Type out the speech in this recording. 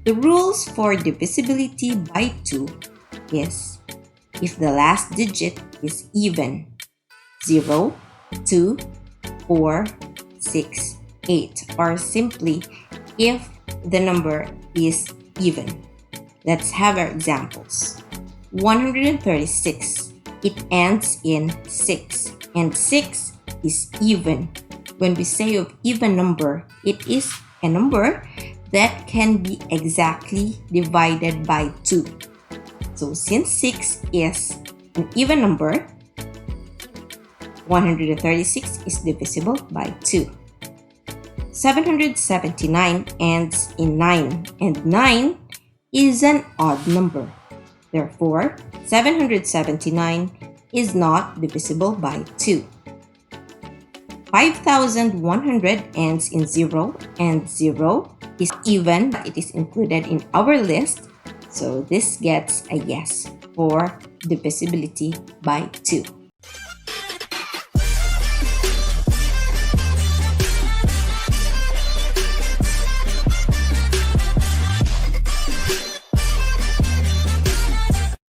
The rules for divisibility by 2 is if the last digit is even 0, 2, 4, 6, 8, or simply if the number is even. Let's have our examples. 136, it ends in 6, and 6 is even. When we say of even number, it is a number that can be exactly divided by 2. So since 6 is an even number, 136 is divisible by 2. 779 ends in 9, and 9 is an odd number. Therefore, 779 is not divisible by 2. 5,100 ends in 0, and 0 is even. It is included in our list, so this gets a yes for divisibility by 2.